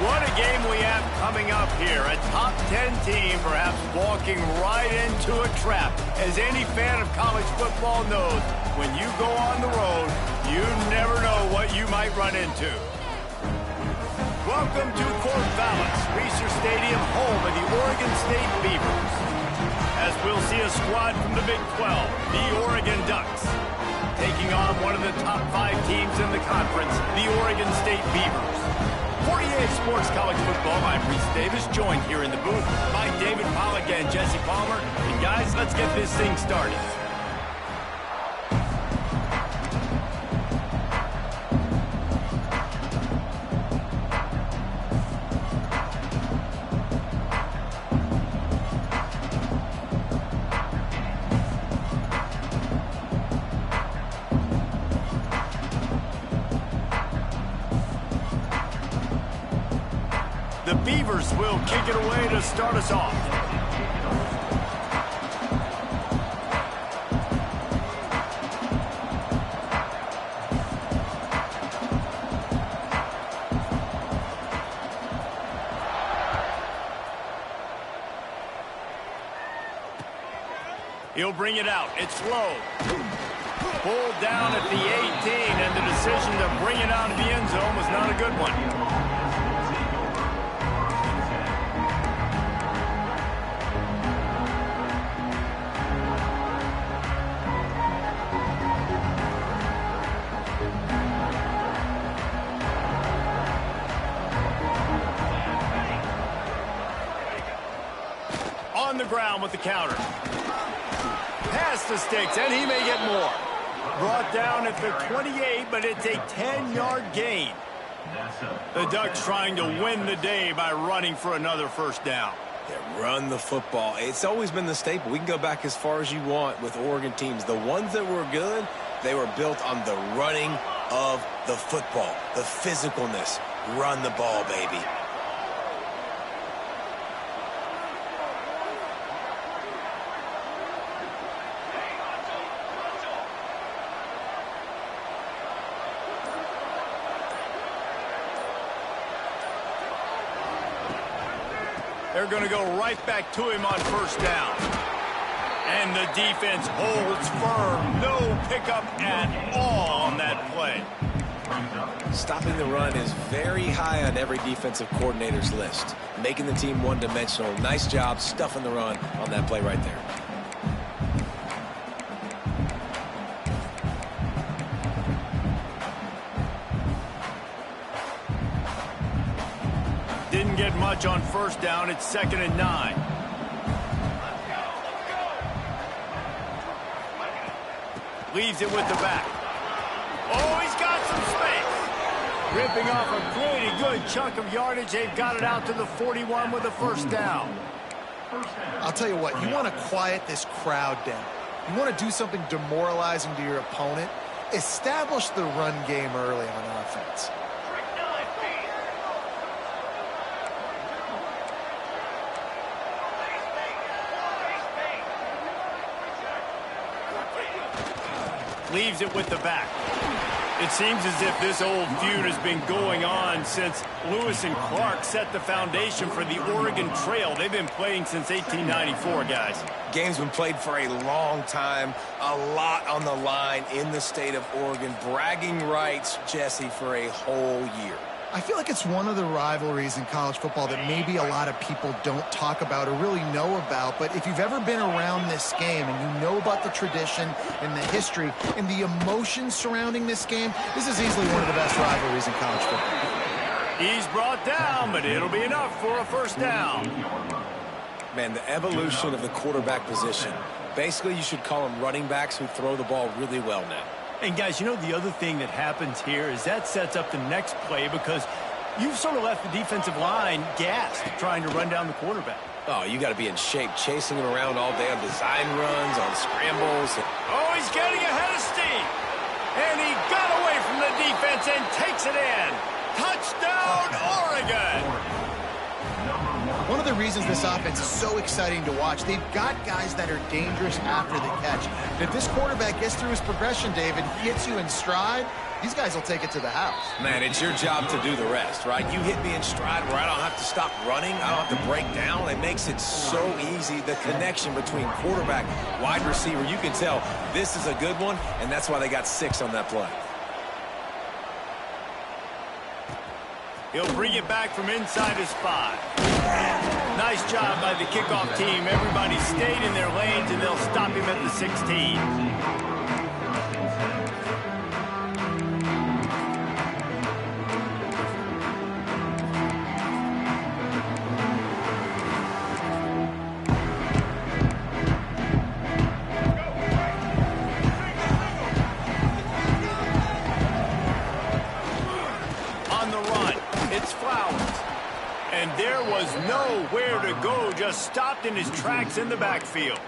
What a game we have coming up here. A top 10 team perhaps walking right into a trap. As any fan of college football knows, when you go on the road, you never know what you might run into. Welcome to Corvallis, Reser Stadium, home of the Oregon State Beavers. As we'll see a squad from the Big 12, the Oregon Ducks, taking on one of the top 5 teams in the conference, the Oregon State Beavers. For EA Sports College Football, I'm Reese Davis, joined here in the booth by David Pollack and Jesse Palmer. And guys, let's get this thing started. The Beavers will kick it away to start us off. He'll bring it out. It's low. Pulled down at the 18, and the decision to bring it out of the end zone was not a good one. On the ground with the counter. Past the sticks, and he may get more. Brought down at the 28, but it's a 10-yard gain. The Ducks trying to win the day by running for another first down. Yeah, run the football. It's always been the staple. We can go back as far as you want with Oregon teams. The ones that were good, they were built on the running of the football, the physicalness. Run the ball, baby. They're going to go right back to him on first down. And the defense holds firm. No pickup at all on that play. Stopping the run is very high on every defensive coordinator's list. Making the team one-dimensional. Nice job stuffing the run on that play right there. Didn't get much on first down. It's 2nd and 9. Leaves it with the back. Oh, he's got some space. Ripping off a pretty good chunk of yardage. They've got it out to the 41 with a first down. I'll tell you what, you want to quiet this crowd down. You want to do something demoralizing to your opponent. Establish the run game early on offense. Leaves it with the back. It seems as if this old feud has been going on since Lewis and Clark set the foundation for the Oregon Trail. They've been playing since 1894, guys. Game's been played for a long time. A lot on the line in the state of Oregon. Bragging rights, Jesse, for a whole year. I feel like it's one of the rivalries in college football that maybe a lot of people don't talk about or really know about. But if you've ever been around this game and you know about the tradition and the history and the emotions surrounding this game, this is easily one of the best rivalries in college football. He's brought down, but it'll be enough for a first down. Man, the evolution of the quarterback position. Basically, you should call them running backs who throw the ball really well now. And guys, you know the other thing that happens here is that sets up the next play because you've sort of left the defensive line gassed trying to run down the quarterback. Oh, you got to be in shape, chasing him around all day on design runs, on scrambles. Oh, he's getting ahead of steam. And he got away from the defense and takes it in. Touchdown, Oregon. One of the reasons this offense is so exciting to watch, they've got guys that are dangerous after the catch. And if this quarterback gets through his progression, David, he hits you in stride, these guys will take it to the house. Man, it's your job to do the rest, right? You hit me in stride where I don't have to stop running. I don't have to break down. It makes it so easy. The connection between quarterback, wide receiver, you can tell this is a good one, and that's why they got 6 on that play. He'll bring it back from inside his 5. Nice job by the kickoff team. Everybody stayed in their lanes, and they'll stop him at the 16. And there was nowhere to go, just stopped in his tracks in the backfield.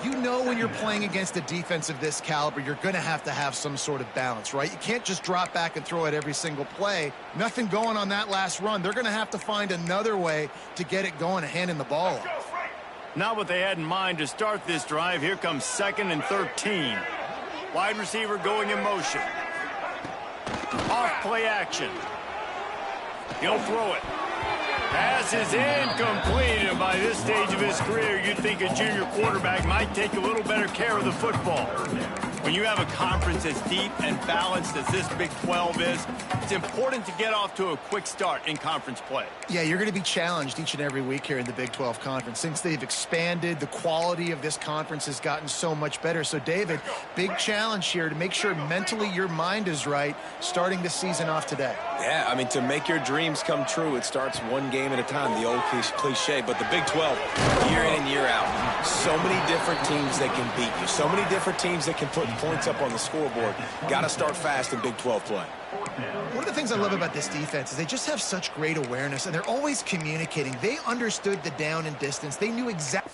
You know when you're playing against a defense of this caliber, you're going to have some sort of balance, right? You can't just drop back and throw it every single play. Nothing going on that last run. They're going to have to find another way to get it going and handing the ball off. Not what they had in mind to start this drive. Here comes 2nd and 13. Wide receiver going in motion. Off play action. He'll throw it. Pass is incomplete, and by this stage of his career, you'd think a junior quarterback might take a little better care of the football. When you have a conference as deep and balanced as this Big 12 is, it's important to get off to a quick start in conference play. Yeah, you're going to be challenged each and every week here in the Big 12 Conference. Since they've expanded, the quality of this conference has gotten so much better. So, David, big challenge here to make sure mentally your mind is right starting the season off today. Yeah, I mean, to make your dreams come true, it starts one game at a time, the old cliche. But the Big 12, year in and year out, so many different teams that can beat you, so many different teams that can put points up on the scoreboard. Got to start fast in Big 12 play. One of the things I love about this defense is they just have such great awareness, and they're always communicating. They understood the down and distance. They knew exactly.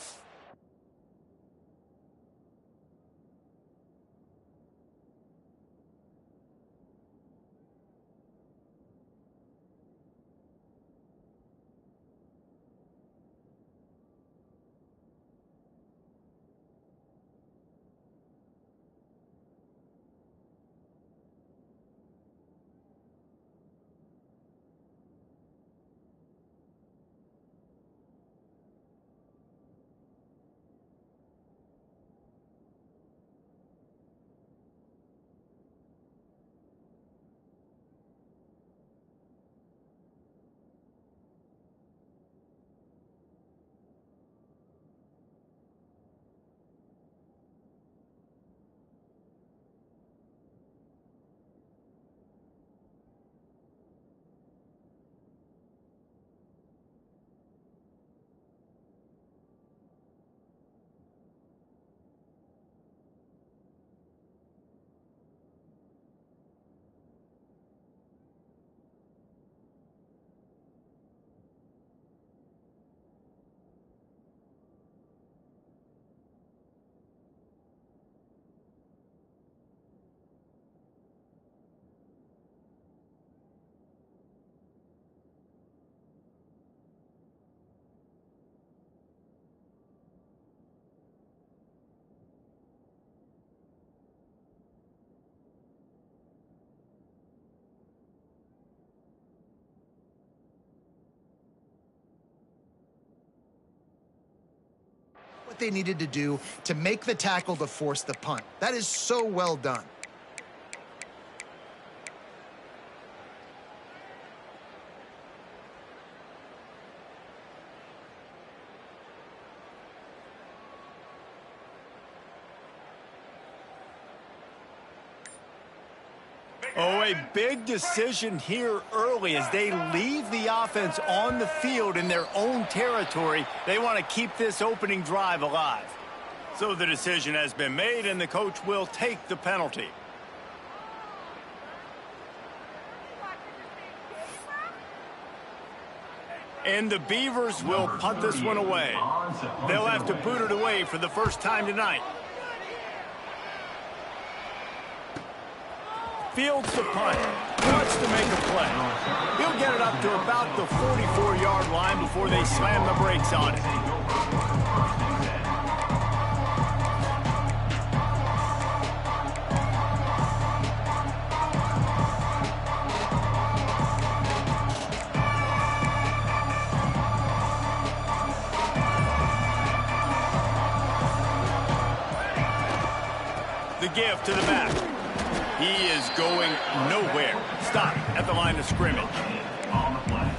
What they needed to do to make the tackle to force the punt. That is so well done. Oh, a big decision here early as they leave the offense on the field in their own territory. They want to keep this opening drive alive. So the decision has been made, and the coach will take the penalty. And the Beavers will punt this one away. They'll have to boot it away for the first time tonight. Fields the punt, wants to make a play. He'll get it up to about the 44-yard line before they slam the brakes on it. The give to the back. He is going nowhere. Stop at the line of scrimmage.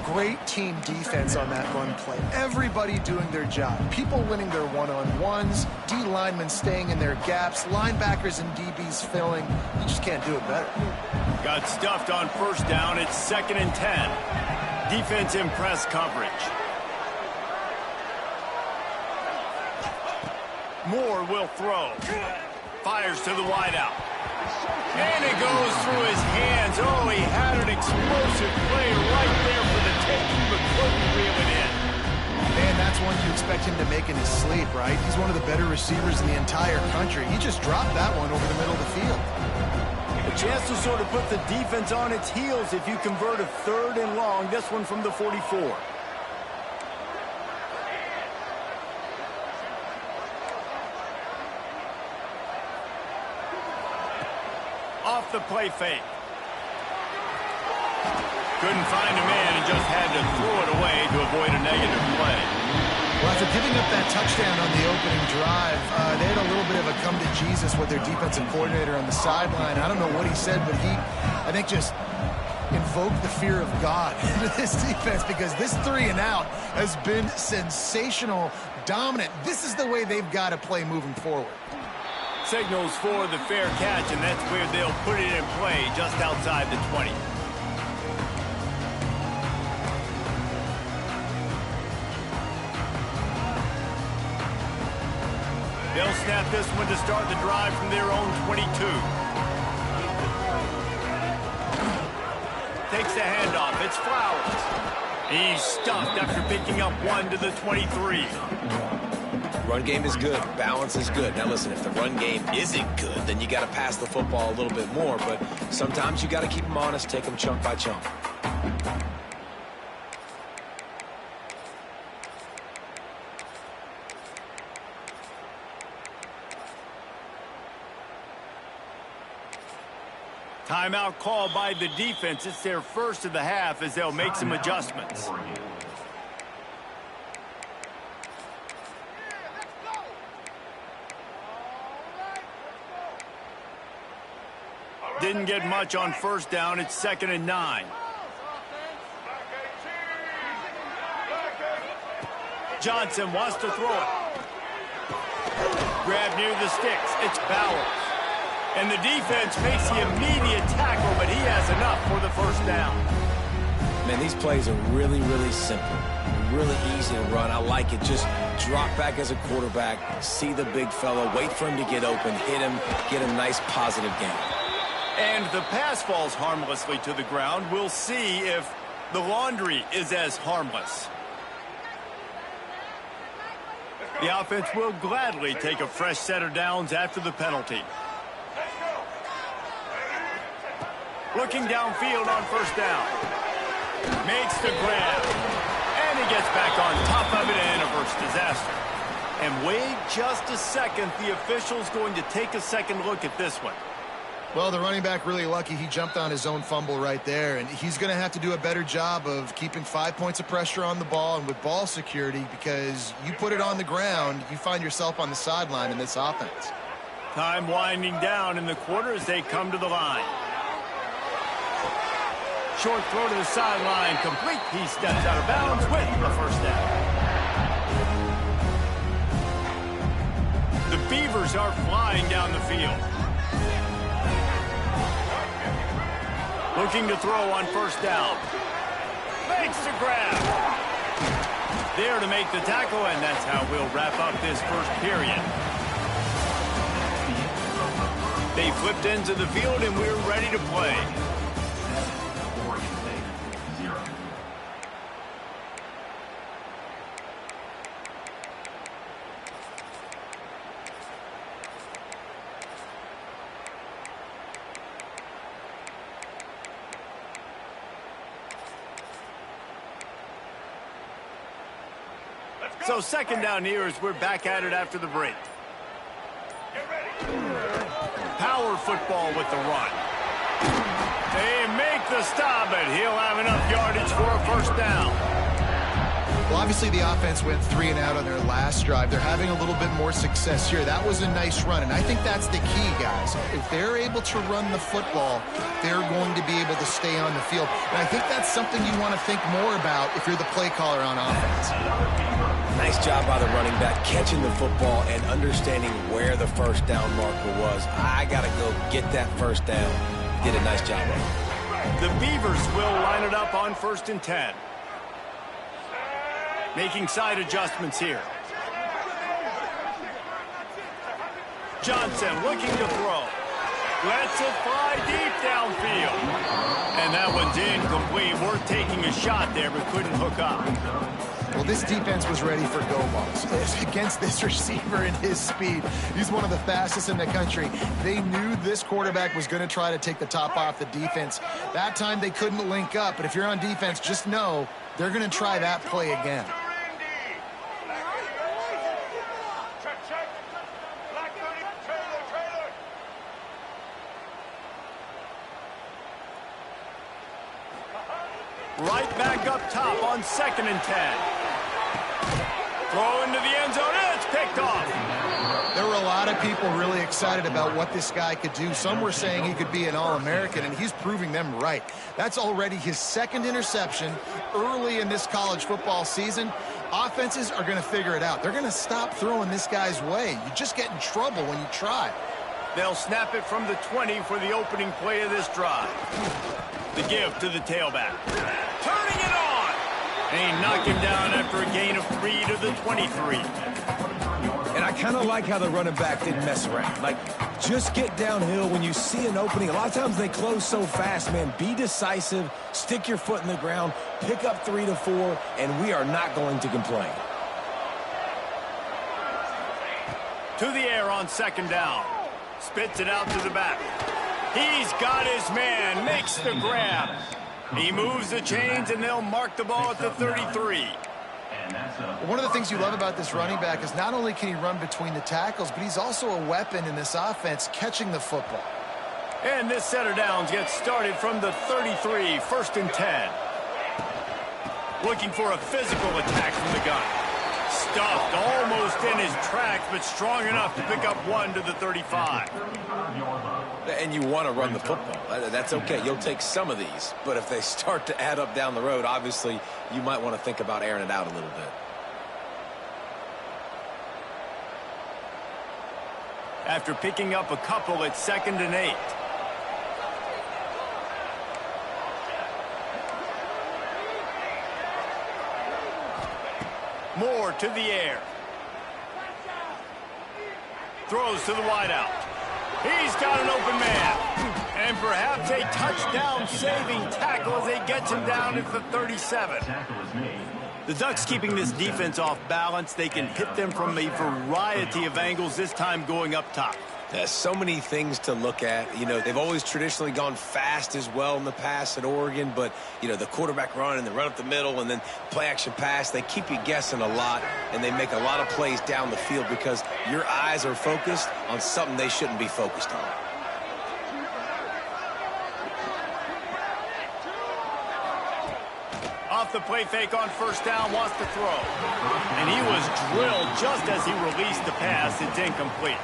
Great team defense on that run play. Everybody doing their job. People winning their one-on-ones, D linemen staying in their gaps, linebackers and DBs filling. You just can't do it better. Got stuffed on first down. It's 2nd and 10. Defense in press coverage. Moore will throw. Fires to the wideout. And it goes through his hands. Oh, he had an explosive play right there for the taking, but couldn't reel it in. Man, that's one you expect him to make in his sleep, right? He's one of the better receivers in the entire country. He just dropped that one over the middle of the field. A chance to sort of put the defense on its heels if you convert a 3rd and long. This one from the 44. Off the play fake. Couldn't find a man and just had to throw it away to avoid a negative play. Well, after giving up that touchdown on the opening drive, they had a little bit of a come-to-Jesus with their defensive coordinator on the sideline. I don't know what he said, but he, I think, just invoked the fear of God into this defense because this 3 and out has been sensational, dominant. This is the way they've got to play moving forward. Signals for the fair catch, and that's where they'll put it in play just outside the 20. They'll snap this one to start the drive from their own 22. Takes the handoff. It's Flowers. He's stuffed after picking up 1 to the 23. Run game is good. Balance is good. Now listen, if the run game isn't good, then you got to pass the football a little bit more. But sometimes you got to keep them honest, take them chunk by chunk. Timeout called by the defense. It's their first of the half as they'll make some adjustments. Didn't get much on first down. It's 2nd and 9. Johnson wants to throw it. Grab near the sticks. It's Bowers. And the defense makes the immediate tackle, but he has enough for the first down. Man, these plays are really, really simple. Really easy to run. I like it. Just drop back as a quarterback, see the big fella, wait for him to get open, hit him, get a nice positive gain. And the pass falls harmlessly to the ground. We'll see if the laundry is as harmless. The offense will gladly take a fresh set of downs after the penalty. Looking downfield on first down. Makes the grab. And he gets back on top of it and averts disaster. And wait just a second. The official's going to take a second look at this one. Well, the running back really lucky he jumped on his own fumble right there, and he's going to have to do a better job of keeping 5 points of pressure on the ball and with ball security because you put it on the ground, you find yourself on the sideline in this offense. Time winding down in the quarter as they come to the line. Short throw to the sideline, complete. He steps out of bounds with the first down. The Beavers are flying down the field. Looking to throw on first down. Makes the grab. There to make the tackle, and that's how we'll wrap up this first period. They flipped into the field, and we're ready to play. So second down here as we're back at it after the break. Power football with the run. They make the stop, but he'll have enough yardage for a first down. Well, obviously the offense went 3 and out on their last drive. They're having a little bit more success here. That was a nice run, and I think that's the key, guys. If they're able to run the football, they're going to be able to stay on the field. And I think that's something you want to think more about if you're the play caller on offense. Nice job by the running back, catching the football and understanding where the first down marker was. I got to go get that first down. Did a nice job of it. The Beavers will line it up on 1st and 10. Making side adjustments here. Johnson looking to throw. Lets it fly deep downfield. And that one's incomplete. Worth taking a shot there, but couldn't hook up. Well, this defense was ready for go balls against this receiver and his speed. He's one of the fastest in the country. They knew this quarterback was going to try to take the top off the defense. That time they couldn't link up, but if you're on defense, just know they're going to try that play again. Right back up top on 2nd and 10. Throw into the end zone, and it's picked off. There were a lot of people really excited about what this guy could do. Some were saying he could be an All-American, and he's proving them right. That's already his 2nd interception early in this college football season. Offenses are going to figure it out. They're going to stop throwing this guy's way. You just get in trouble when you try. They'll snap it from the 20 for the opening play of this drive. The give to the tailback. Turning it on! And he knocked him down after a gain of 3 to the 23. And I kind of like how the running back didn't mess around. Like, just get downhill when you see an opening. A lot of times they close so fast, man. Be decisive, stick your foot in the ground, pick up 3 to 4, and we are not going to complain. To the air on 2nd down. Spits it out to the back. He's got his man, makes the grab. He moves the chains, and they'll mark the ball at the 33. One of the things you love about this running back is not only can he run between the tackles, but he's also a weapon in this offense, catching the football. And this set of downs gets started from the 33, 1st and 10. Looking for a physical attack from the gun. Stuffed almost in his tracks, but strong enough to pick up 1 to the 35. And you want to run the football. That's okay. You'll take some of these. But if they start to add up down the road, obviously, you might want to think about airing it out a little bit. After picking up a couple at 2nd and 8. Moore to the air. Throws to the wideout. He's got an open man. And perhaps a touchdown-saving tackle as they get him down at the 37. The Ducks keeping this defense off balance. They can hit them from a variety of angles, this time going up top. There's so many things to look at. You know, they've always traditionally gone fast as well in the past at Oregon, but, you know, the quarterback run and the run up the middle and then play-action pass, they keep you guessing a lot, and they make a lot of plays down the field because your eyes are focused on something they shouldn't be focused on. Off the play fake on 1st down, wants to throw. And he was drilled just as he released the pass. It's incomplete.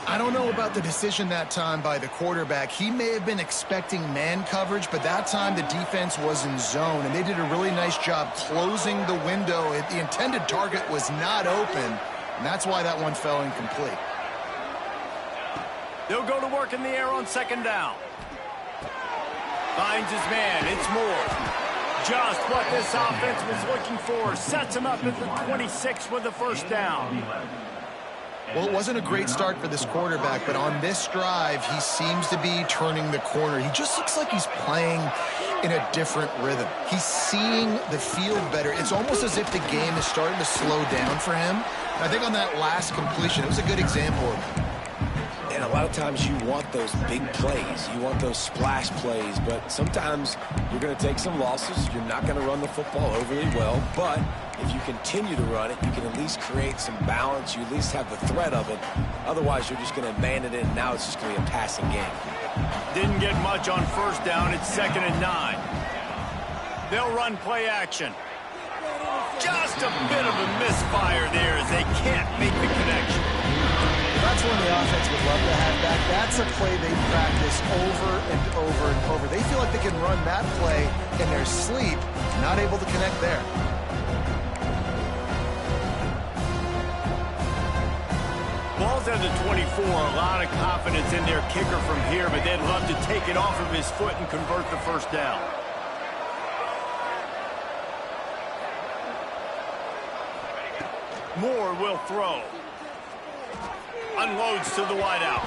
I don't know about the decision that time by the quarterback. He may have been expecting man coverage, but that time the defense was in zone, and they did a really nice job closing the window. The intended target was not open, and that's why that one fell incomplete. They'll go to work in the air on 2nd down. Finds his man. It's Moore. Just what this offense was looking for. Sets him up at the 26 with the 1st down. Well, it wasn't a great start for this quarterback, but on this drive, he seems to be turning the corner. He just looks like he's playing in a different rhythm. He's seeing the field better. It's almost as if the game is starting to slow down for him. And I think on that last completion, it was a good example of it. And a lot of times you want those big plays. You want those splash plays, but sometimes you're going to take some losses. You're not going to run the football overly well, but if you continue to run it, you can at least create some balance. You at least have the threat of it. Otherwise, you're just going to abandon it, and now it's just going to be a passing game. Didn't get much on 1st down. It's 2nd and 9. They'll run play action. Just a bit of a misfire there as they can't make the connection. That's one the offense would love to have back. That's a play they practice over and over and over. They feel like they can run that play in their sleep, not able to connect there. Ball's at the 24, a lot of confidence in their kicker from here, but they'd love to take it off of his foot and convert the first down. Moore will throw. Unloads to the wideout.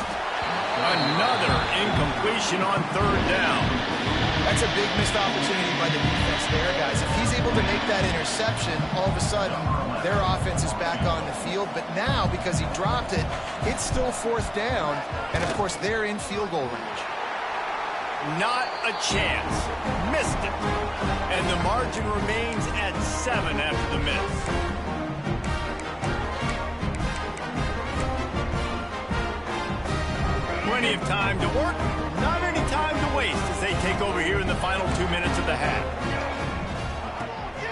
Another incompletion on third down. That's a big missed opportunity by the defense there, guys. If he's able to make that interception, all of a sudden, their offense is back on the field. But now, because he dropped it, it's still fourth down. And, of course, they're in field goal range. Not a chance. Missed it. And the margin remains at 7 after the miss. Plenty of time to work, not any time to waste as they take over here in the final 2 minutes of the half.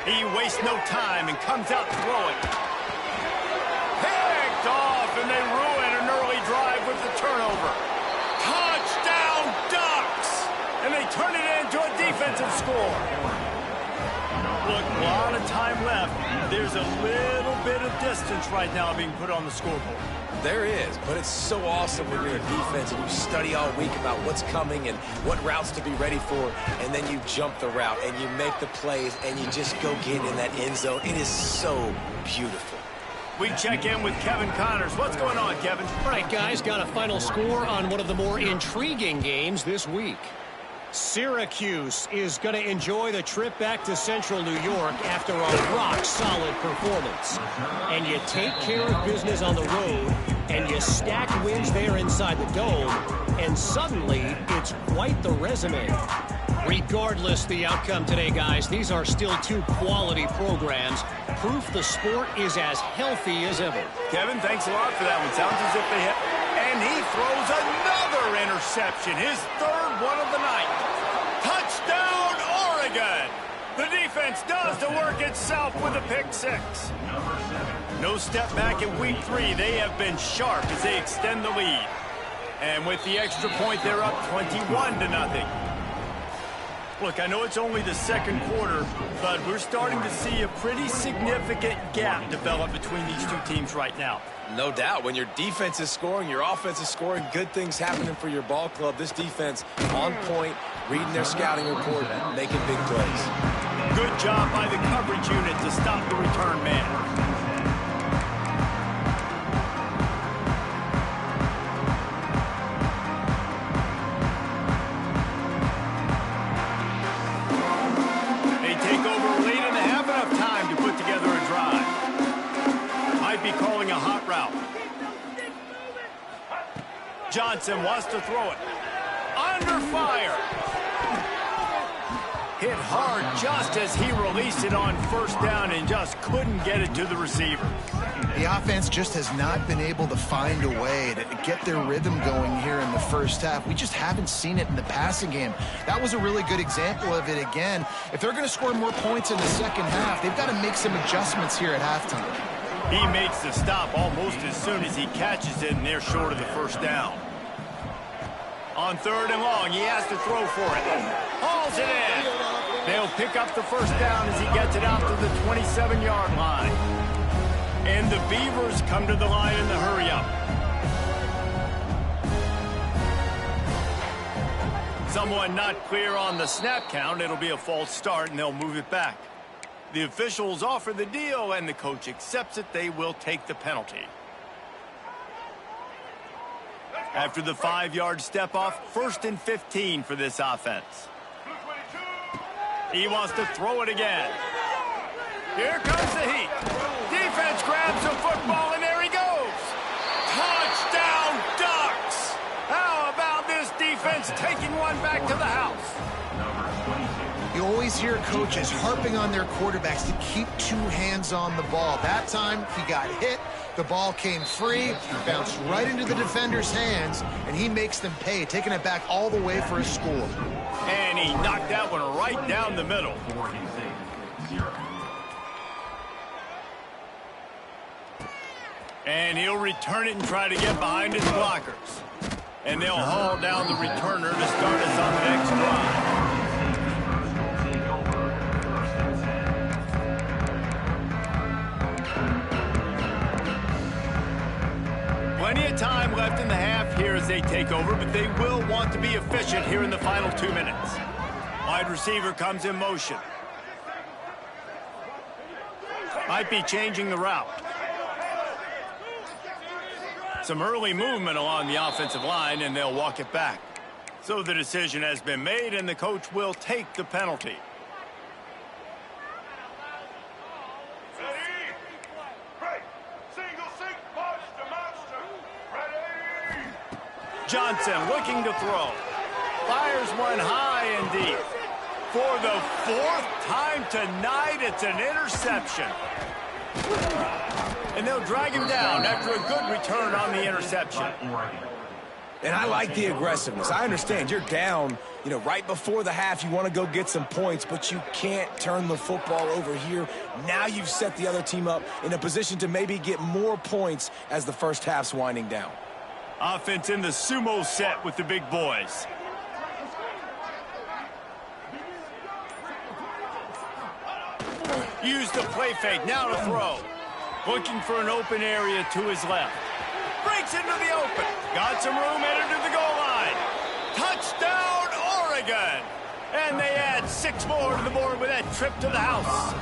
He wastes no time and comes out throwing. Picked off, and they ruin an early drive with the turnover. Touchdown, Ducks! And they turn it into a defensive score. Look, a lot of time left. There's a little bit of distance right now being put on the scoreboard. There is, but it's so awesome when you're a defense and you study all week about what's coming and what routes to be ready for, and then you jump the route and you make the plays and you just go get in that end zone. It is so beautiful. We check in with Kevin Connors. What's going on, Kevin? All right, guys, got a final score on one of the more intriguing games this week. Syracuse is going to enjoy the trip back to Central New York after a rock-solid performance. And you take care of business on the road, and you stack wins there inside the dome, and suddenly it's quite the resume. Regardless the outcome today, guys, these are still two quality programs. Proof the sport is as healthy as ever. Kevin, thanks a lot for that one. Sounds as if they hit. And he throws another interception, his third one of the night. Touchdown, Oregon! The defense does the work itself with a pick six. No step back in week 3. They have been sharp as they extend the lead. And with the extra point, they're up 21-0. Look, I know it's only the second quarter, but we're starting to see a pretty significant gap develop between these two teams right now. No doubt. When your defense is scoring, your offense is scoring, good things happening for your ball club. This defense on point, reading their scouting report, making big plays. Good job by the coverage unit to stop the return man. Calling a hot route. Johnson wants to throw it. Under fire. Hit hard just as he released it on first down and just couldn't get it to the receiver. The offense just has not been able to find a way to get their rhythm going here in the first half. We just haven't seen it in the passing game. That was a really good example of it again. If they're going to score more points in the second half, they've got to make some adjustments here at halftime. He makes the stop almost as soon as he catches it, and they're short of the first down. On third and long, he has to throw for it. Hauls it in. They'll pick up the first down as he gets it out to the 27-yard line. And the Beavers come to the line in the hurry-up. Someone not clear on the snap count. It'll be a false start, and they'll move it back. The officials offer the deal, and the coach accepts it. They will take the penalty. After the 5-yard step-off, 1st and 15 for this offense. He wants to throw it again. Here comes the heat. Defense grabs the football, and there he goes. Touchdown, Ducks! How about this defense taking one back to the house? You always hear coaches harping on their quarterbacks to keep 2 hands on the ball. That time, he got hit. The ball came free, bounced right into the defender's hands, and he makes them pay, taking it back all the way for a score. And he knocked that one right down the middle. And he'll return it and try to get behind his blockers. And they'll haul down the returner to start us on the next drive. Plenty of time left in the half here as they take over, but they will want to be efficient here in the final 2 minutes. Wide receiver comes in motion. Might be changing the route. Some early movement along the offensive line, and they'll walk it back. So the decision has been made, and the coach will take the penalty. Johnson looking to throw. Fires one high and deep. For the 4th time tonight, it's an interception. And they'll drag him down after a good return on the interception. And I like the aggressiveness. I understand you're down, right before the half. You want to go get some points, but you can't turn the football over here. Now you've set the other team up in a position to maybe get more points as the first half's winding down. Offense in the sumo set with the big boys. Use the play fake, now to throw. Looking for an open area to his left. Breaks into the open. Got some room, headed to the goal line. Touchdown, Oregon! And they add 6 more to the board with that trip to the house.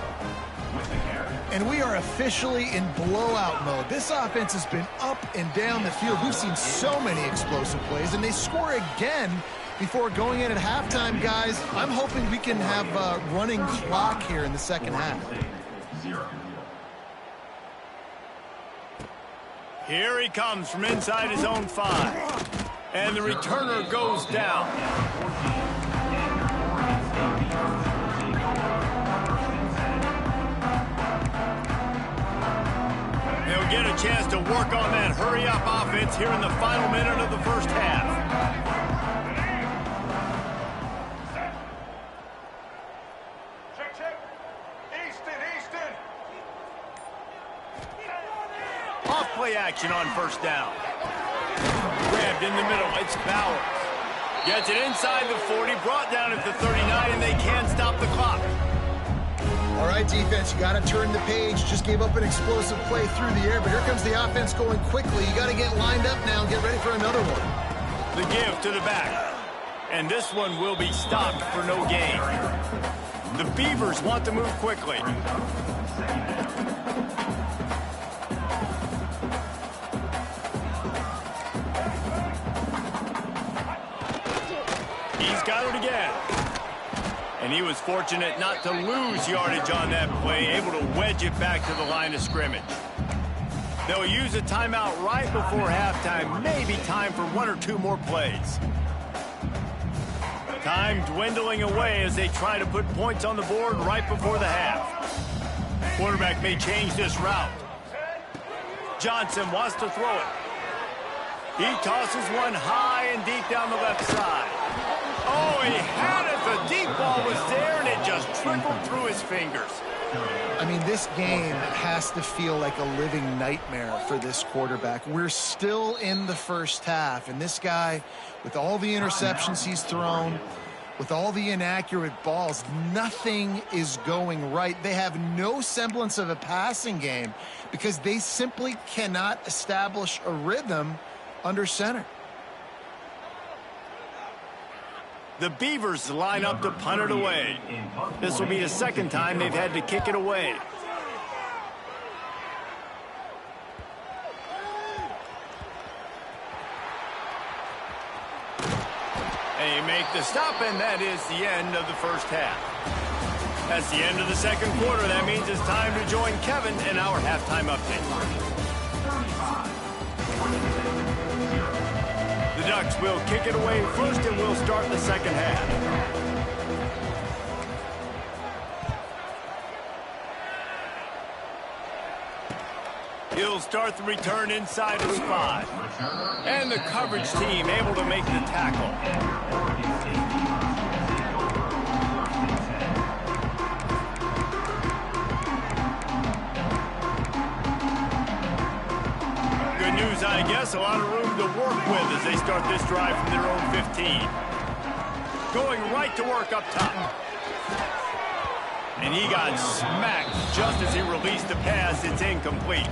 And we are officially in blowout mode. This offense has been up and down the field. We've seen so many explosive plays, and they score again before going in at halftime, guys. I'm hoping we can have a running clock here in the second half. Here he comes from inside his own 5. And the returner goes down. They'll get a chance to work on that hurry-up offense here in the final minute of the first half. Off-play action on first down. Grabbed in the middle. It's Bowers. Gets it inside the 40, brought down at the 39, and they can't stop the clock. All right, defense, you got to turn the page. Just gave up an explosive play through the air, but here comes the offense going quickly. You got to get lined up now and get ready for another one. The give to the back. And this one will be stopped for no gain. The Beavers want to move quickly. He's got it again. And he was fortunate not to lose yardage on that play, able to wedge it back to the line of scrimmage. They'll use a timeout right before halftime, maybe time for 1 or 2 more plays. Time dwindling away as they try to put points on the board right before the half. Quarterback may change this route. Johnson wants to throw it. He tosses one high and deep down the left side. Oh, he had it. The deep ball was there, and it just trickled through his fingers. I mean, this game has to feel like a living nightmare for this quarterback. We're still in the first half, and this guy, with all the interceptions he's thrown, with all the inaccurate balls, nothing is going right. They have no semblance of a passing game because they simply cannot establish a rhythm under center. The Beavers line up to punt it away. This will be the second time they've had to kick it away. They make the stop, and that is the end of the first half. That's the end of the second quarter. That means it's time to join Kevin in our halftime update. The Ducks will kick it away first, and we'll start the second half. He'll start the return inside his 5. And the coverage team able to make the tackle. news, I guess. A lot of room to work with as they start this drive from their own 15. Going right to work up top. And he got smacked just as he released the pass. It's incomplete.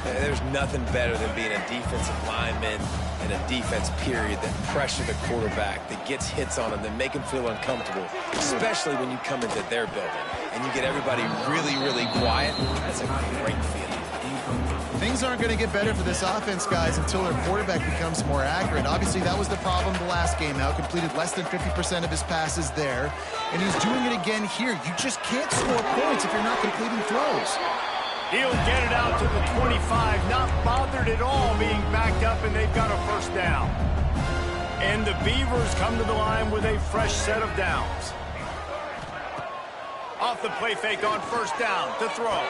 There's nothing better than being a defensive lineman and a defense period that pressure the quarterback, that gets hits on him, that make him feel uncomfortable, especially when you come into their building and you get everybody really, really quiet. That's a great feeling. Things aren't going to get better for this offense, guys, until their quarterback becomes more accurate. Obviously, that was the problem the last game out. Completed less than 50% of his passes there. And he's doing it again here. You just can't score points if you're not completing throws. He'll get it out to the 25, not bothered at all being backed up, and they've got a first down. And the Beavers come to the line with a fresh set of downs. Off the play fake on first down to throw.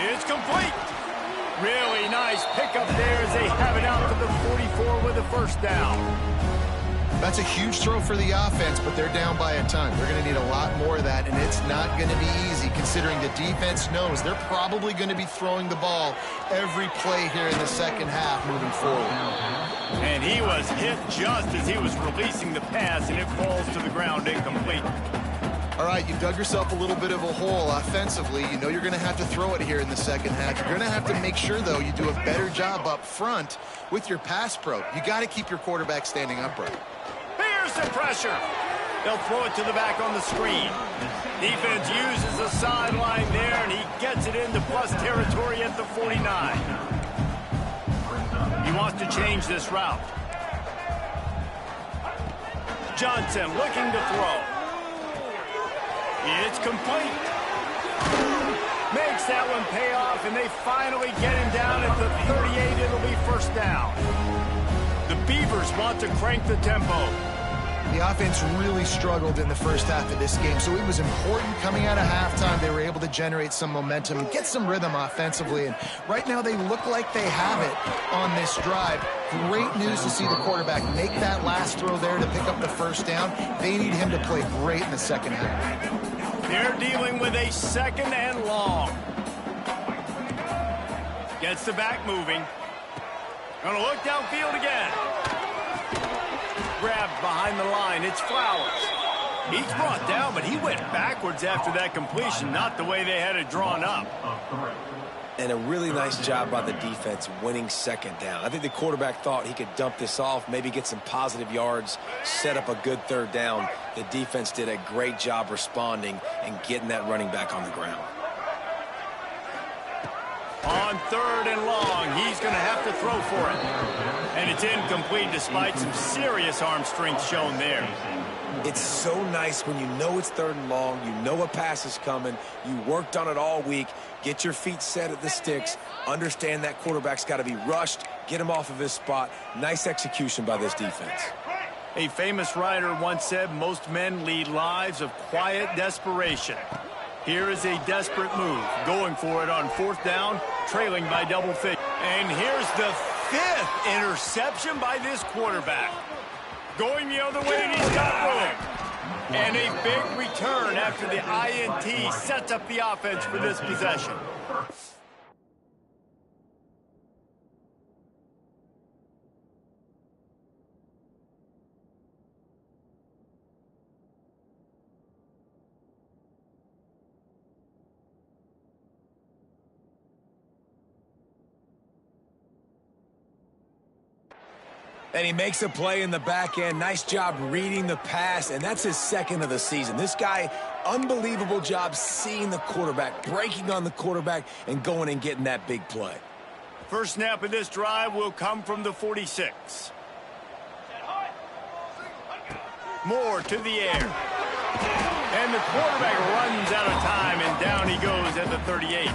It's complete. Really nice pickup there as they have it out to the 44 with a first down. That's a huge throw for the offense, but they're down by a ton. They're going to need a lot more of that, and it's not going to be easy considering the defense knows they're probably going to be throwing the ball every play here in the second half moving forward. And he was hit just as he was releasing the pass, and it falls to the ground incomplete. All right, you dug yourself a little bit of a hole offensively. You know you're going to have to throw it here in the second half. You're going to have to make sure, though, you do a better job up front with your pass pro. You got to keep your quarterback standing upright. Here's the pressure. They'll throw it to the back on the screen. Defense uses the sideline there, and he gets it into plus territory at the 49. He wants to change this route. Johnson looking to throw. It's complete. Makes that one pay off, and they finally get him down at the 38. It'll be first down. The Beavers want to crank the tempo. The offense really struggled in the first half of this game, so it was important coming out of halftime. They were able to generate some momentum and get some rhythm offensively, and right now they look like they have it on this drive. Great news to see the quarterback make that last throw there to pick up the first down. They need him to play great in the second half. They're dealing with a second and long. Gets the back moving. Gonna look downfield again. Grabbed behind the line. It's Flowers. He's brought down, but he went backwards after that completion, not the way they had it drawn up. And a really nice job by the defense winning second down. I think the quarterback thought he could dump this off, maybe get some positive yards, set up a good third down. The defense did a great job responding and getting that running back on the ground. On third and long, he's going to have to throw for it. And it's incomplete despite some serious arm strength shown there. It's so nice when you know it's third and long, you know a pass is coming, you worked on it all week, get your feet set at the sticks, understand that quarterback's got to be rushed, get him off of his spot. Nice execution by this defense. A famous writer once said, most men lead lives of quiet desperation. Here is a desperate move, going for it on fourth down, trailing by double figures. And here's the fifth interception by this quarterback. Going the other way, and he's got room. And a big return after the INT sets up the offense for this possession. And he makes a play in the back end. Nice job reading the pass, and that's his second of the season. This guy, unbelievable job seeing the quarterback, breaking on the quarterback, and going and getting that big play. First snap of this drive will come from the 46. Moore to the air. And the quarterback runs out of time, and down he goes at the 38.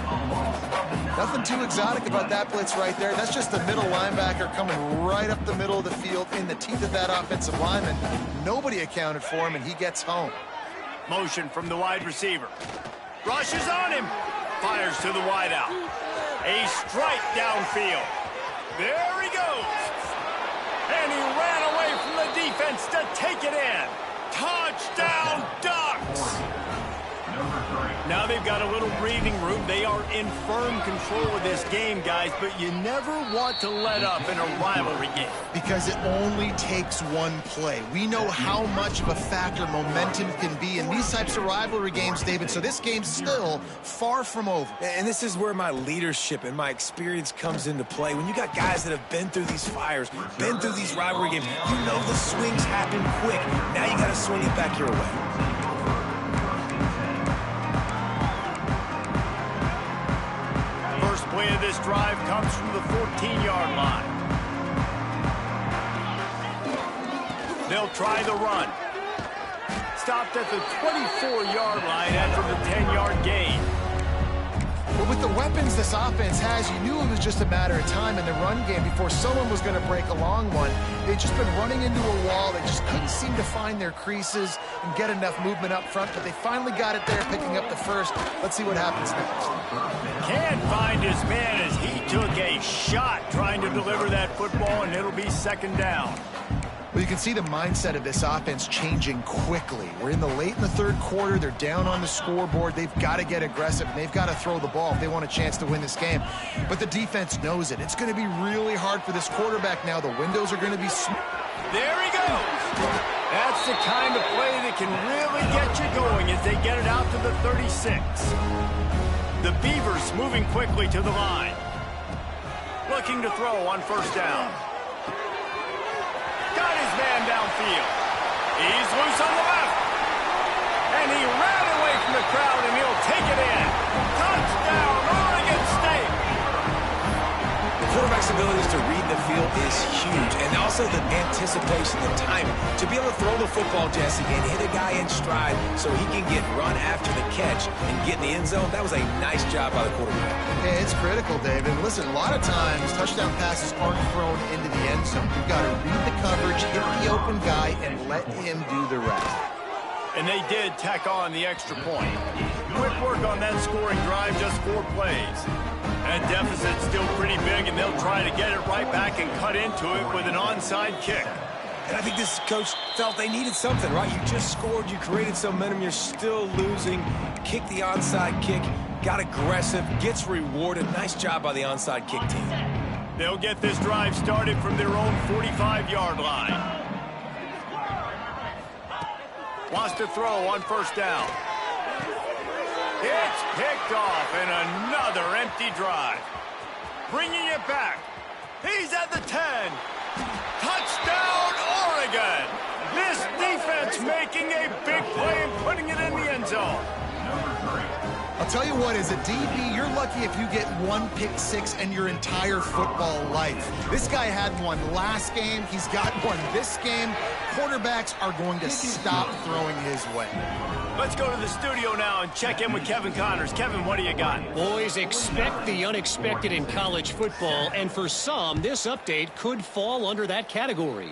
Nothing too exotic about that blitz right there. That's just the middle linebacker coming right up the middle of the field in the teeth of that offensive lineman. Nobody accounted for him, and he gets home. Motion from the wide receiver. Rushes on him. Fires to the wideout. A strike downfield. There he goes. And he ran away from the defense to take it in. Touchdown, Ducks! Now they've got a little breathing room. They are in firm control of this game, guys, but you never want to let up in a rivalry game. Because it only takes one play. We know how much of a factor momentum can be in these types of rivalry games, David, so this game's still far from over. And this is where my leadership and my experience comes into play. When you got guys that have been through these fires, been through these rivalry games, you know the swings happen quick. Now you got to swing it back your way. First play of this drive comes from the 14-yard line. They'll try the run. Stopped at the 24-yard line after the 10-yard gain. But with the weapons this offense has, you knew it was just a matter of time in the run game before someone was going to break a long one. They'd just been running into a wall. They just couldn't seem to find their creases and get enough movement up front, but they finally got it there, picking up the first. Let's see what happens next. Can't find his man as he took a shot trying to deliver that football, and it'll be second down. Well, you can see the mindset of this offense changing quickly. We're in the third quarter. They're down on the scoreboard. They've got to get aggressive, and they've got to throw the ball if they want a chance to win this game. But the defense knows it. It's going to be really hard for this quarterback now. The windows are going to be small. There he goes. That's the kind of play that can really get you going as they get it out to the 36. The Beavers moving quickly to the line. Looking to throw on first down. Got his man downfield. He's loose on the left. And he ran away from the crowd, and he'll take it in. Touchdown, Oregon State. The quarterback's abilities to read the field is huge. And also the anticipation, the timing. To be able to throw the football, Jesse, and hit a guy in stride so he can get run after the catch and get in the end zone, that was a nice job by the quarterback. Yeah, it's critical, David. Listen, a lot of times touchdown passes aren't thrown into the end zone. You've got to read the coverage, hit the open guy, and let him do the rest. And they did tack on the extra point. Quick work on that scoring drive, just 4 plays. That deficit's still pretty big, and they'll try to get it right back and cut into it with an onside kick. And I think this coach felt they needed something, right? You just scored, you created some momentum, you're still losing. Kick the onside kick, got aggressive, gets rewarded. Nice job by the onside kick team. They'll get this drive started from their own 45-yard line. Wants to throw on first down. It's picked off, and another empty drive. Bringing it back. He's at the 10. Touchdown, Oregon. This defense making a big play and putting it in the end zone. I'll tell you what, as a DB, you're lucky if you get one pick six in your entire football life. This guy had one last game. He's got one this game. Quarterbacks are going to stop throwing his way. Let's go to the studio now and check in with Kevin Connors. Kevin, what do you got? Boys, expect the unexpected in college football, and for some, this update could fall under that category.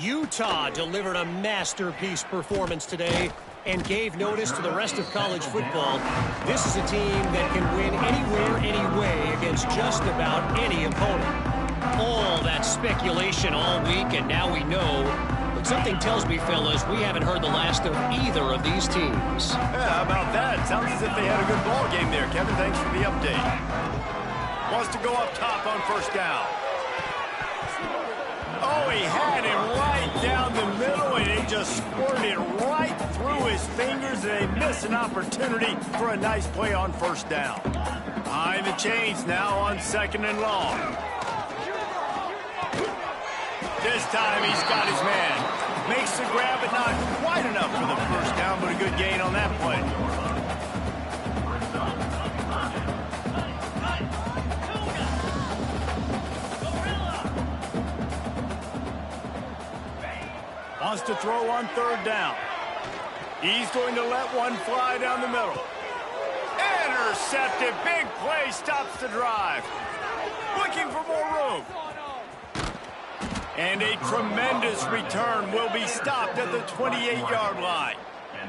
Utah delivered a masterpiece performance today and gave notice to the rest of college football. This is a team that can win anywhere, anyway against just about any opponent. All that speculation all week, and now we know. But something tells me, fellas, we haven't heard the last of either of these teams. Yeah, how about that? Sounds as if they had a good ball game there. Kevin, thanks for the update. Wants to go up top on first down. Oh, he had him right down the middle, and he just squirted right through his fingers, and they miss an opportunity for a nice play on first down. Behind the chains now on second and long. This time he's got his man. Makes the grab, but not quite enough for the first down, but a good gain on that play. Wants to throw on third down. He's going to let one fly down the middle. Intercepted. Big play stops the drive. Looking for more room. And a tremendous return will be stopped at the 28-yard line.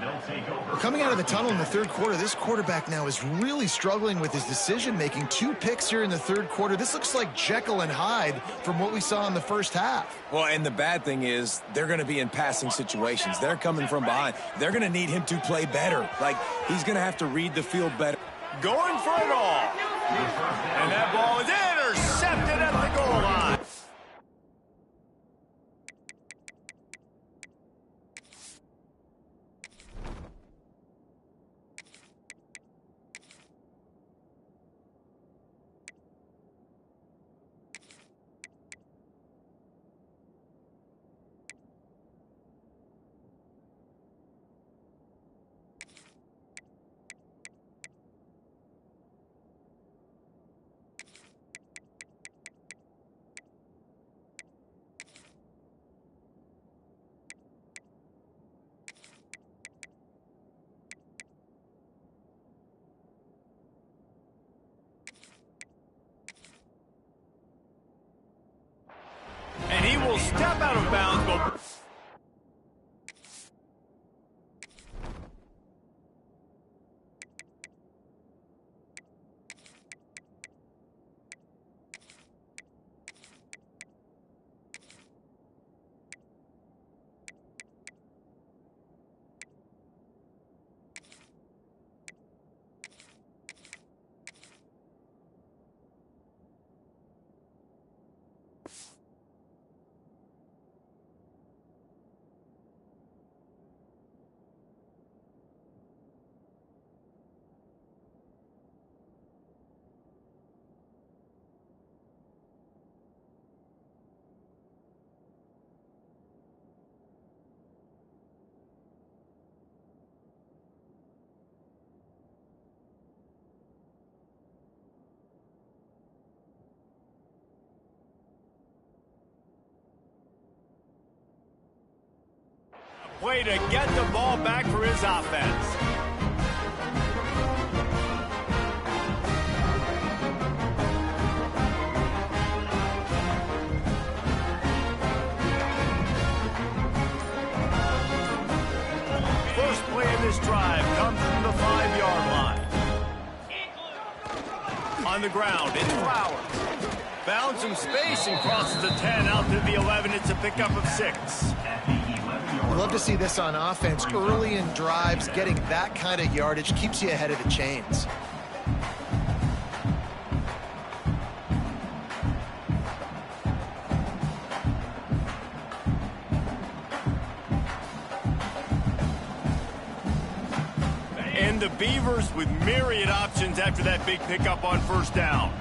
Well, coming out of the tunnel in the third quarter, this quarterback now is really struggling with his decision-making. 2 picks here in the third quarter. This looks like Jekyll and Hyde from what we saw in the first half. Well, and the bad thing is they're going to be in passing situations. They're coming from behind. They're going to need him to play better. Like, he's going to have to read the field better. Going for it all. And that ball is intercepted at the goal line. And he will step out of bounds. Way to get the ball back for his offense. First play in this drive comes from the 5-yard line. On the ground, it's Flowers. Found some space and crosses the 10 out to the 11. It's a pickup of 6. We love to see this on offense. Early in drives, getting that kind of yardage keeps you ahead of the chains. And the Beavers with myriad options after that big pickup on first down.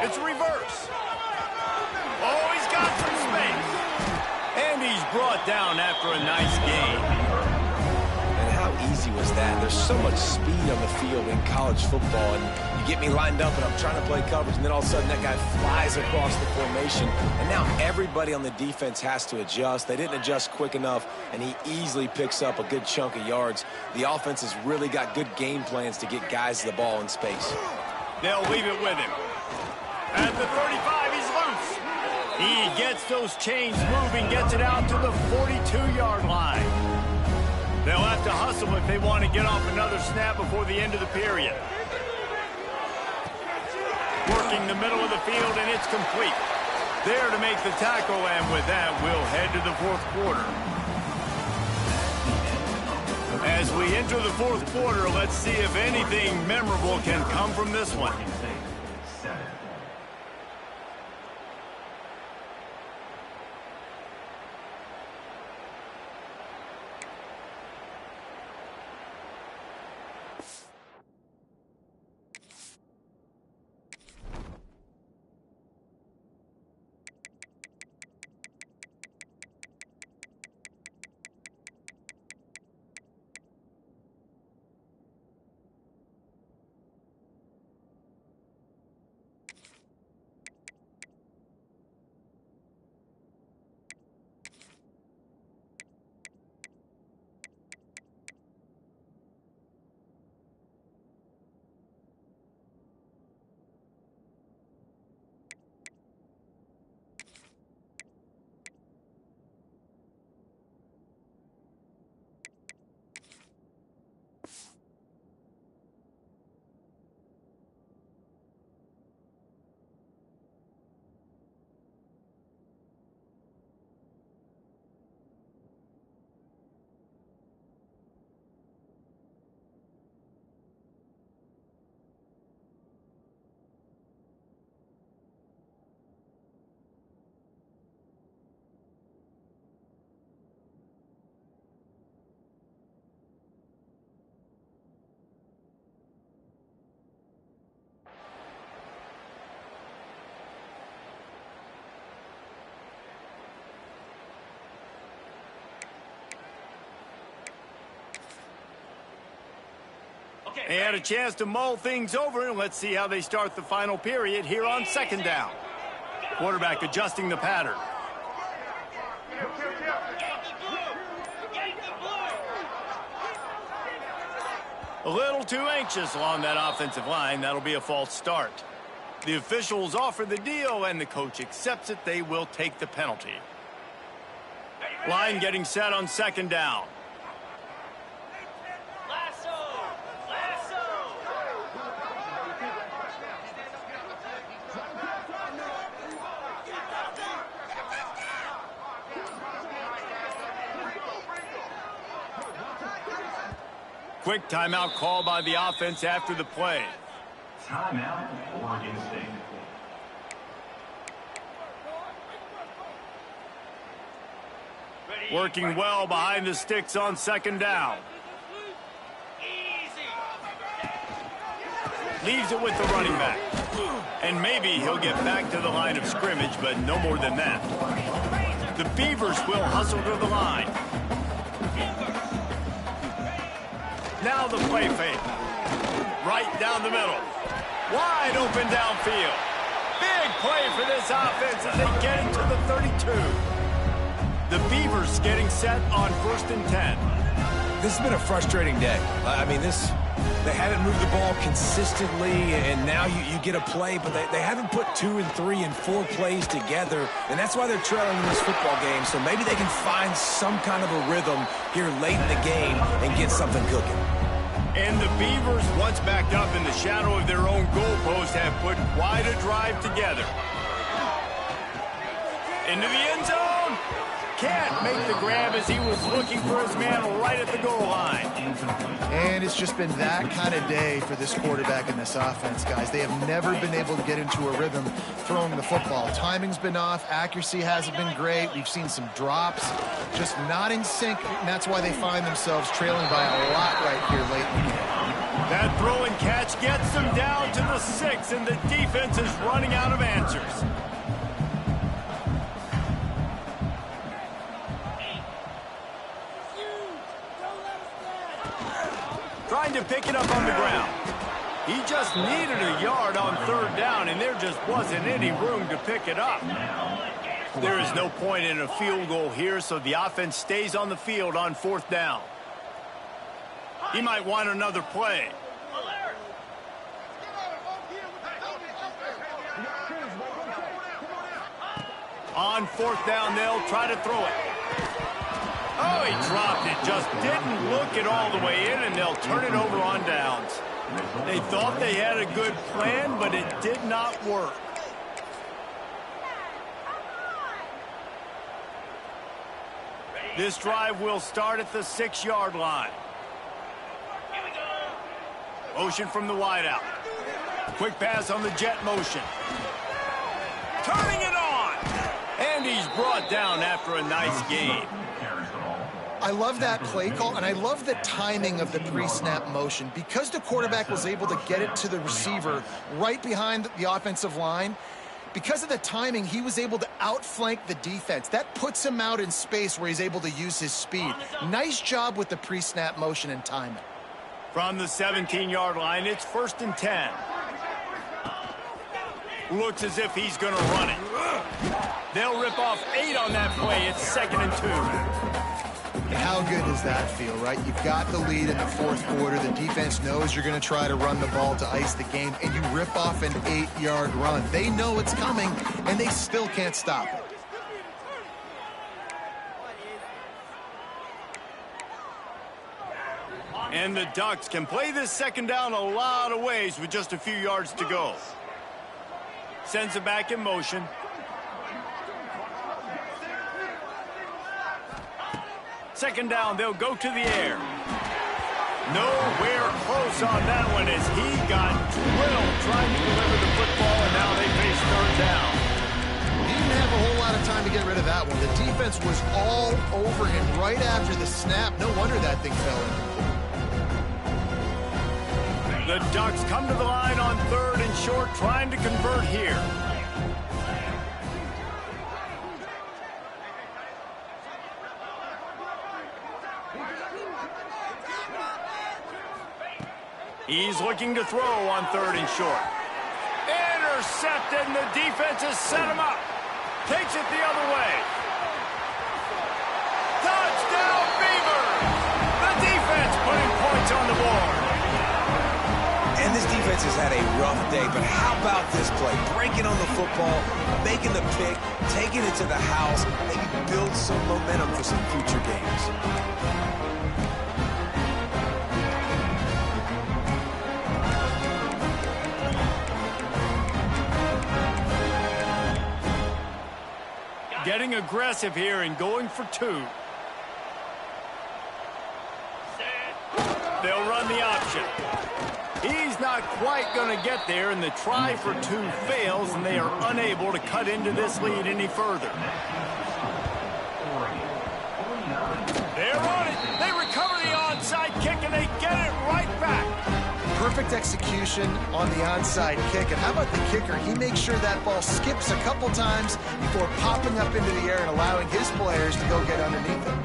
It's reverse. Oh, he's got some space. And he's brought down after a nice gain. And how easy was that? There's so much speed on the field in college football, and you get me lined up and I'm trying to play coverage, and then all of a sudden that guy flies across the formation, and now everybody on the defense has to adjust. They didn't adjust quick enough, and he easily picks up a good chunk of yards. The offense has really got good game plans to get guys the ball in space. They'll leave it with him. At the 35, he's loose. He gets those chains moving, gets it out to the 42-yard line. They'll have to hustle if they want to get off another snap before the end of the period. Working the middle of the field, and it's complete. There to make the tackle, and with that, we'll head to the fourth quarter. As we enter the fourth quarter, let's see if anything memorable can come from this one. They had a chance to mull things over, and let's see how they start the final period here on second down. Quarterback adjusting the pattern. A little too anxious along that offensive line. That'll be a false start. The officials offer the deal, and the coach accepts it. They will take the penalty. Line getting set on second down. Quick timeout call by the offense after the play. Timeout, Oregon State. Working well behind the sticks on second down. Leaves it with the running back. And maybe he'll get back to the line of scrimmage, but no more than that. The Beavers will hustle to the line. Now the play fake. Right down the middle. Wide open downfield. Big play for this offense as they get into the 32. The Beavers getting set on 1st and 10. This has been a frustrating day. I mean, they haven't moved the ball consistently, and now you get a play, but they haven't put 2 and 3 and 4 plays together, and that's why they're trailing in this football game. So maybe they can find some kind of a rhythm here late in the game and get something cooking. And the Beavers, once backed up in the shadow of their own goalpost, have put quite a drive together. Into the end zone. Can't make the grab as he was looking for his man right at the goal line. And it's just been that kind of day for this quarterback and this offense, guys. They have never been able to get into a rhythm throwing the football. Timing's been off. Accuracy hasn't been great. We've seen some drops, just not in sync, and that's why they find themselves trailing by a lot right here late in the game. That throw and catch gets them down to the 6, and the defense is running out of answers. Trying to pick it up on the ground. He just needed a yard on 3rd down, and there just wasn't any room to pick it up. There is no point in a field goal here, so the offense stays on the field on 4th down. He might want another play. On 4th down, they'll try to throw it. Oh, he dropped it. Just didn't look it all the way in, and they'll turn it over on downs. They thought they had a good plan, but it did not work. This drive will start at the 6-yard line. Motion from the wideout. Quick pass on the jet motion. Turning it on! And he's brought down after a nice gain. I love that play call, and I love the timing of the pre-snap motion. Because the quarterback was able to get it to the receiver right behind the offensive line, because of the timing, he was able to outflank the defense. That puts him out in space where he's able to use his speed. Nice job with the pre-snap motion and timing. From the 17-yard line, it's 1st and 10. Looks as if he's going to run it. They'll rip off 8 on that play. It's 2nd and 2. And how good does that feel, right? You've got the lead in the 4th quarter. The defense knows you're going to try to run the ball to ice the game, and you rip off an 8-yard run. They know it's coming, and they still can't stop it. And the Ducks can play this 2nd down a lot of ways with just a few yards to go. Sends it back in motion. Second down, they'll go to the air. Nowhere close on that one as he got drilled trying to deliver the football, and now they face 3rd down. He didn't have a whole lot of time to get rid of that one. The defense was all over him right after the snap. No wonder that thing fell in. The Ducks come to the line on 3rd and short, trying to convert here. He's looking to throw on 3rd and short. Intercepted, and the defense has set him up. Takes it the other way. Touchdown, Beavers! The defense putting points on the board. And this defense has had a rough day, but how about this play? Breaking on the football, making the pick, taking it to the house, maybe build some momentum for some future games. Getting aggressive here and going for 2. They'll run the option. He's not quite going to get there, and the try for 2 fails, and they are unable to cut into this lead any further. They're on it. They recover the onside kick, and they get it right back. Perfect execution on the onside kick. And how about the kicker? He makes sure that ball skips a couple times before popping up into the air and allowing his players to go get underneath him.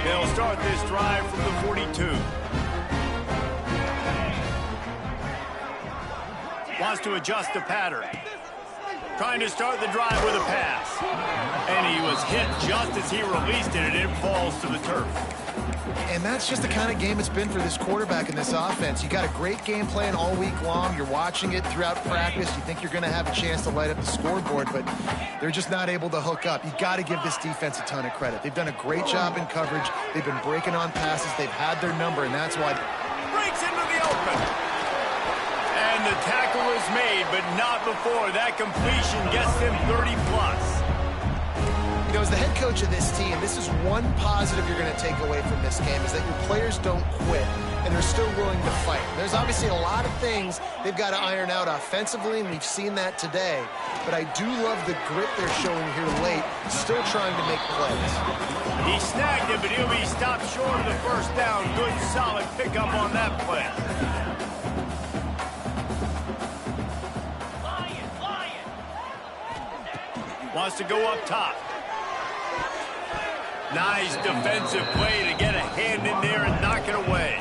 They'll start this drive from the 42. Wants to adjust the pattern. Trying to start the drive with a pass. And he was hit just as he released it, and it falls to the turf. And that's just the kind of game it's been for this quarterback in this offense. You got a great game plan all week long. You're watching it throughout practice. You think you're going to have a chance to light up the scoreboard, but they're just not able to hook up. You got to give this defense a ton of credit. They've done a great job in coverage. They've been breaking on passes. They've had their number, and that's why. Breaks into the open. And the tackle is made, but not before that completion gets them 30-plus. You know, as the head coach of this team, this is one positive you're going to take away from this game, is that your players don't quit, and they're still willing to fight. There's obviously a lot of things they've got to iron out offensively, and we've seen that today. But I do love the grit they're showing here late, still trying to make plays. He snagged it, but he'll be stopped short of the first down. Good, solid pickup on that play. Wants to go up top. Nice defensive play to get a hand in there and knock it away.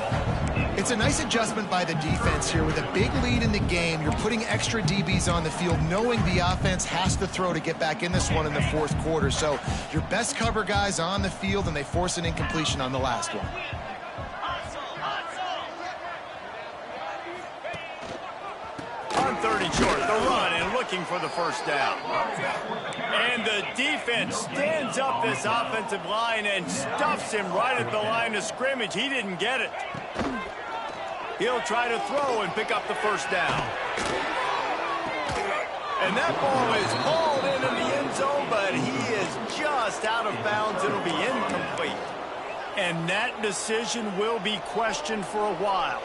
It's a nice adjustment by the defense here. With a big lead in the game, you're putting extra DBs on the field, knowing the offense has to throw to get back in this one in the 4th quarter. So your best cover guys on the field, and they force an incompletion on the last one. On 30 short, the run, and looking for the first down. And the defense stands up this offensive line and stuffs him right at the line of scrimmage. He didn't get it. He'll try to throw and pick up the first down. And that ball is hauled in the end zone, but he is just out of bounds. It'll be incomplete. And that decision will be questioned for a while.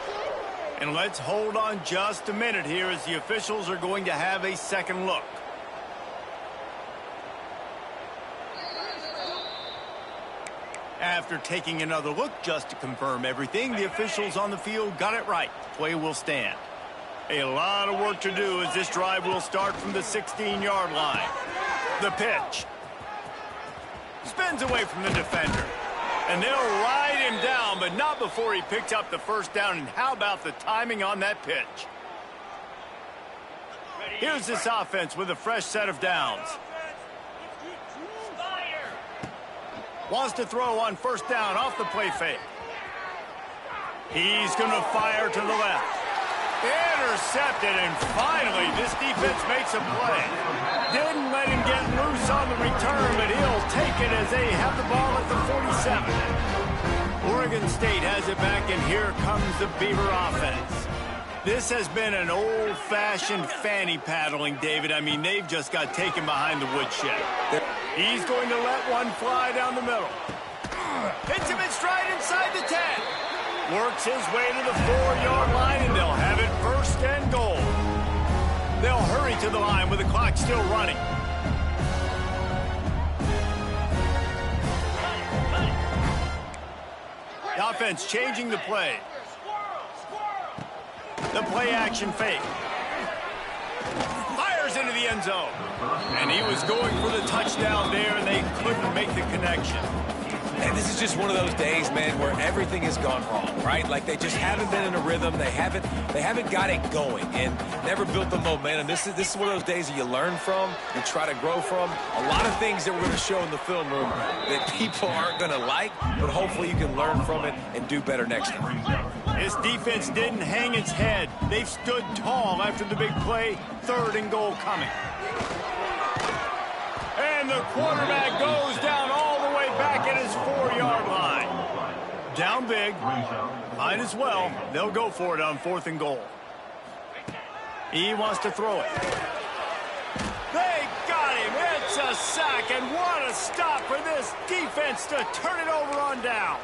And let's hold on just a minute here, as the officials are going to have a second look. After taking another look just to confirm everything, the officials on the field got it right. Play will stand. A lot of work to do, as this drive will start from the 16-yard line. The pitch. Spins away from the defender. And they'll ride him down, but not before he picks up the first down. And how about the timing on that pitch? Here's this offense with a fresh set of downs. Wants to throw on first down off the play fake. He's going to fire to the left. Intercepted, and finally this defense makes a play. Didn't let him get loose on the return, but he'll take it as they have the ball at the 47. Oregon State has it back, and here comes the Beaver offense. This has been an old-fashioned fanny paddling, David. I mean, they've just got taken behind the woodshed. He's going to let one fly down the middle. Hits him in stride inside the 10. Works his way to the 4-yard line, and they'll have it first and goal. They'll hurry to the line with the clock still running. The offense changing the play. The play action fake. Fires into the end zone. And he was going for the touchdown there, and they couldn't make the connection. And this is just one of those days, man, where everything has gone wrong, right? Like they just haven't been in a rhythm. They haven't got it going and never built the momentum. This is one of those days that you learn from, you try to grow from. A lot of things that we're going to show in the film room that people aren't going to like, but hopefully you can learn from it and do better next time. This defense didn't hang its head. They've stood tall after the big play. 3rd and goal coming. And the quarterback goes down all the way back at his 4-yard line. Down big. Might as well. They'll go for it on 4th and goal. He wants to throw it. They got him. It's a sack, and what a stop for this defense to turn it over on downs.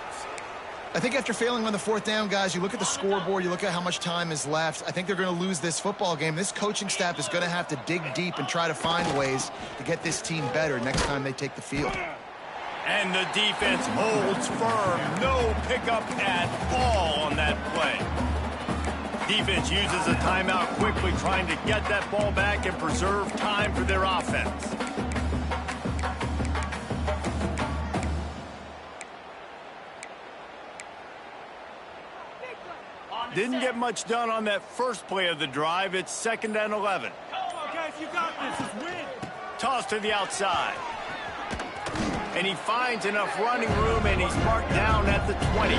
I think after failing on the 4th down, guys, you look at the scoreboard, you look at how much time is left. I think they're going to lose this football game. This coaching staff is going to have to dig deep and try to find ways to get this team better next time they take the field. And the defense holds firm. No pickup at all on that play. Defense uses a timeout quickly, trying to get that ball back and preserve time for their offense. Didn't get much done on that first play of the drive. It's 2nd and 11. Come on, guys, you got this. It's win. Toss to the outside. And he finds enough running room, and he's marked down at the 20.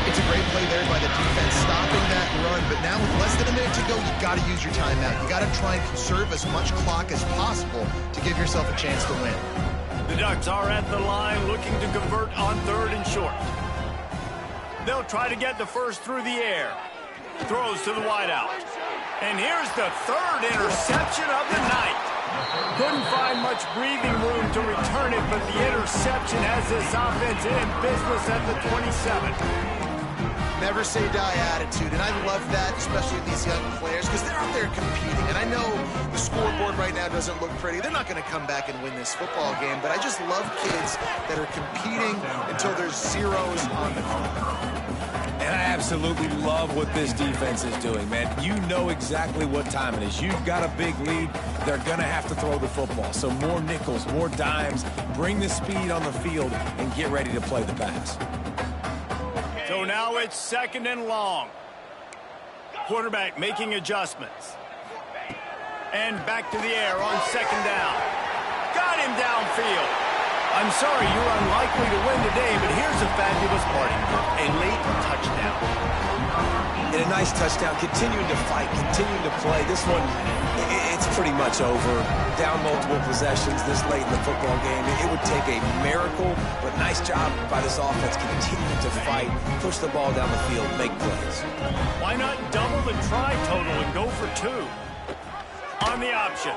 It's a great play there by the defense, stopping that run. But now with less than a minute to go, you've got to use your timeout. You've got to try and conserve as much clock as possible to give yourself a chance to win. The Ducks are at the line looking to convert on 3rd and short. They'll try to get the first through the air. Throws to the wideout. And here's the 3rd interception of the night. Couldn't find much breathing room to return it, but the interception has this offense in business at the 27. Never say die attitude, and I love that, especially with these young players, because they're out there competing. And I know the scoreboard right now doesn't look pretty. They're not going to come back and win this football game, but I just love kids that are competing until there's zeros on the field. And I absolutely love what this defense is doing, man. You know exactly what time it is. You've got a big lead. They're going to have to throw the football. So more nickels, more dimes, bring the speed on the field, and get ready to play the pass. So now it's 2nd and long. Quarterback making adjustments. And back to the air on 2nd down. Got him downfield. I'm sorry you're unlikely to win today, but here's a fabulous party. A late touchdown. And a nice touchdown, continuing to fight, continuing to play. This one, it's pretty much over. Down multiple possessions this late in the football game. It would take a miracle, but nice job by this offense continuing to fight, push the ball down the field, make plays. Why not double the try total and go for 2? On the option.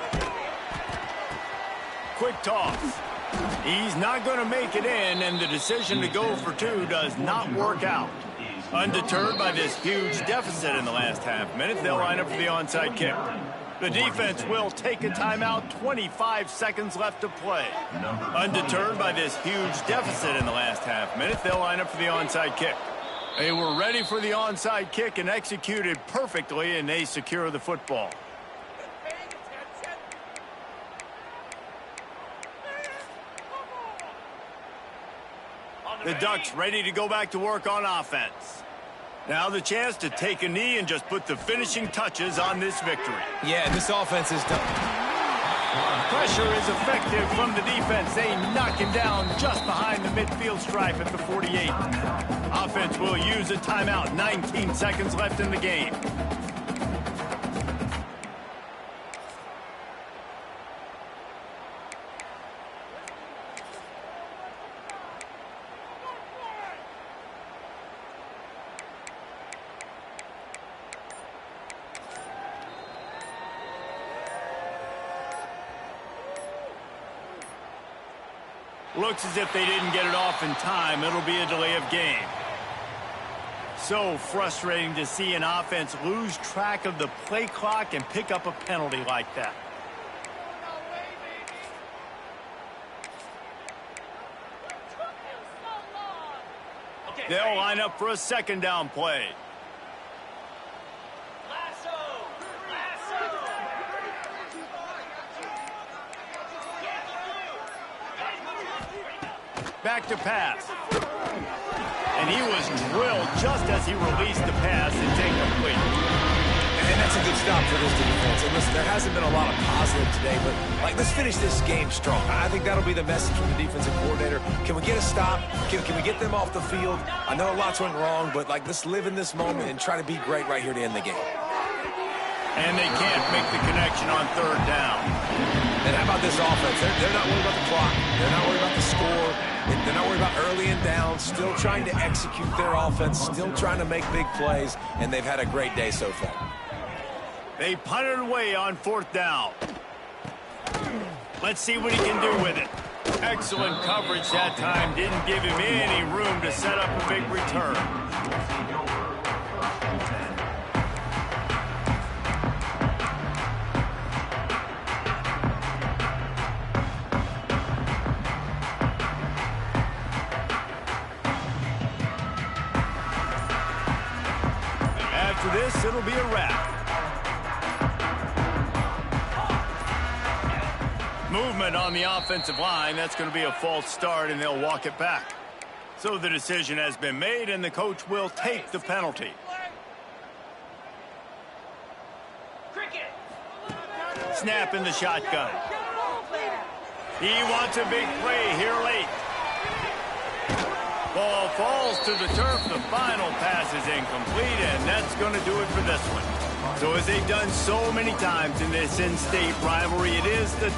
Quick toss. He's not going to make it in, and the decision to go for 2 does not work out. Undeterred by this huge deficit in the last half minute, they'll line up for the onside kick. The defense will take a timeout, 25 seconds left to play. Undeterred by this huge deficit in the last half minute, they'll line up for the onside kick. They were ready for the onside kick and executed perfectly, and they secure the football. The Ducks ready to go back to work on offense. Now the chance to take a knee and just put the finishing touches on this victory. Yeah, this offense is done. Pressure is effective from the defense. They knock him down just behind the midfield stripe at the 48. Offense will use a timeout. 19 seconds left in the game. Looks as if they didn't get it off in time. It'll be a delay of game. So frustrating to see an offense lose track of the play clock and pick up a penalty like that. They'll line up for a 2nd down play. Back to pass. And he was drilled just as he released the pass. It's incomplete. And that's a good stop for this defense. And listen, there hasn't been a lot of positive today, but let's finish this game strong. I think that'll be the message from the defensive coordinator. Can we get a stop? Can we get them off the field? I know lots went wrong, but let's live in this moment and try to be great right here to end the game. And they can't make the connection on third down. And how about this offense? They're not worried about the clock. They're not worried about the score. They're not worried about early and down. Still trying to execute their offense. Still trying to make big plays. And they've had a great day so far. They punted away on fourth down. Let's see what he can do with it. Excellent coverage that time. Didn't give him any room to set up a big return. After this, it'll be a wrap. Movement on the offensive line. That's going to be a false start, and they'll walk it back. So the decision has been made, and the coach will take the penalty. Snap in the shotgun. He wants a big play here late. Ball falls to the turf. The final pass is incomplete, and that's going to do it for this one. So as they've done so many times in this in-state rivalry, it is the